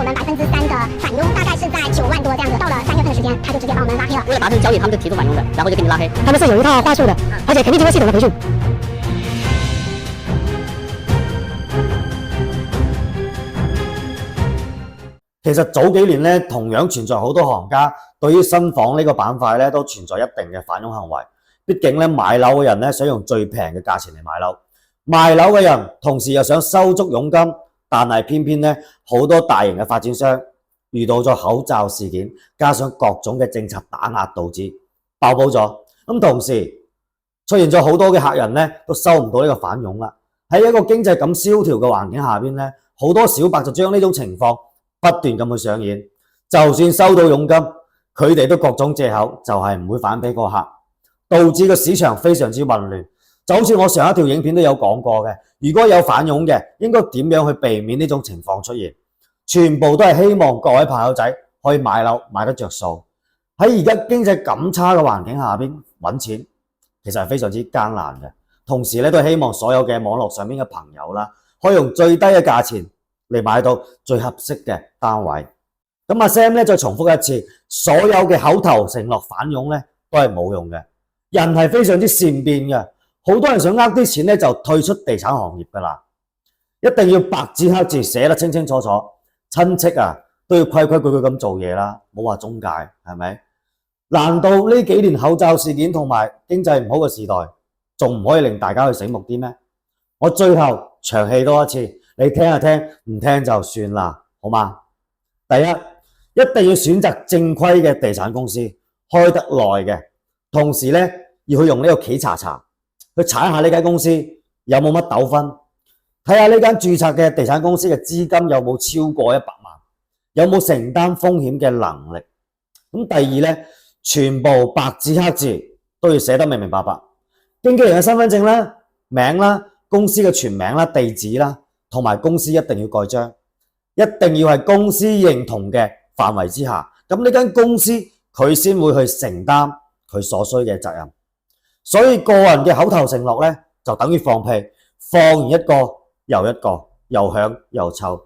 我们3%的返佣，大概是在9万多这样子。到了3月份的时间，他就直接把我们拉黑了。为了达成交易，他们就提出返佣的，然后就给你拉黑。他们是有一套话术的，而且肯定经过系统的培训。其實早幾年咧，同樣存在好多行家對於新房呢個板塊咧都存在一定嘅反佣行為。畢竟咧買樓嘅人咧想用最平嘅價錢嚟買樓，賣樓嘅人同時又想收足佣金，但係偏偏咧好多大型嘅發展商遇到咗口罩事件，加上各種嘅政策打壓，導致爆煲咗。咁同時出現咗好多嘅客人咧都收唔到呢個返佣啦。喺一個經濟咁蕭條嘅環境下邊咧，好多小白就將呢種情況不斷咁去上演，就算收到佣金，佢哋都各種藉口，就係唔會返俾個客，導致個市場非常之混亂。就好似我上一條影片都有講過嘅，如果有返佣嘅，應該點樣去避免呢種情況出現？全部都係希望各位朋友仔可以買樓買得着數。喺而家經濟咁差嘅環境下邊揾錢，其實係非常之艱難嘅。同時咧，都希望所有嘅網絡上邊嘅朋友啦，可以用最低嘅價錢嚟買到最合適嘅單位。咁阿 Sam 咧再重複一次，所有嘅口頭承諾返佣咧都係冇用嘅。人係非常之善變嘅，好多人想啲錢咧就退出地產行業噶啦，一定要白紙黑字寫得清清楚楚。親戚啊都要規規矩矩咁做嘢啦，冇話中介係咪？難道呢幾年口罩事件同埋經濟唔好嘅時代，仲唔可以令大家去醒目啲咩？我最後長氣多一次，你聽就聽，唔聽就算啦，好嗎？第一，一定要選擇正規嘅地產公司，開得耐嘅，同時咧要去用呢個企查查去查一下呢間公司有冇乜糾紛，睇下呢間註冊嘅地產公司嘅資金有冇超過100萬，有冇承擔風險嘅能力。咁第二咧，全部白紙黑字都要寫得明明白白，經紀人嘅身份證啦、名啦、公司嘅全名啦、地址啦，同埋公司一定要蓋章，一定要係公司認同嘅範圍之下，咁呢間公司佢先會去承擔佢所需嘅責任。所以個人嘅口頭承諾咧，就等於放屁，放完一個又一個，又響又臭。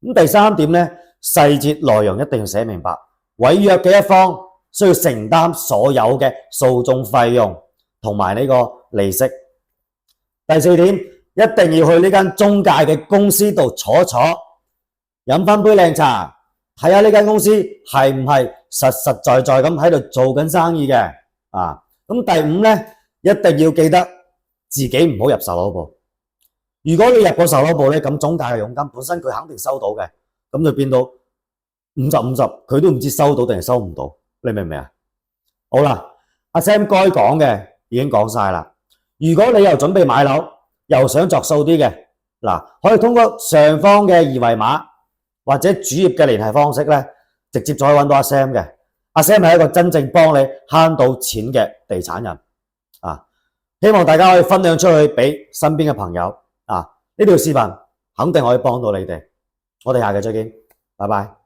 咁第三點咧，細節內容一定要寫明白，違約嘅一方需要承擔所有嘅訴訟費用同埋呢個利息。第四點，一定要去呢間中介嘅公司度坐坐，飲翻杯靚茶，睇下呢間公司係唔係實實在在咁喺度做緊生意嘅啊。咁第五咧，一定要記得自己唔好入售樓部。如果你入過售樓部咧，咁中介嘅佣金本身佢肯定收到嘅，咁就變到50-50，佢都唔知收到定係收唔到，你明唔明啊？好啦，阿 Sam 該講嘅已經講晒啦。如果你又準備買樓，又想着數啲嘅，嗱，可以通過上方嘅2維碼或者主頁嘅聯繫方式咧，直接就可以揾到阿 Sam 嘅。阿 Sam 係一個真正幫你慳到錢嘅地產人啊！希望大家可以分享出去俾身邊嘅朋友啊！呢條視頻肯定可以幫到你哋。我哋下期再見，拜拜。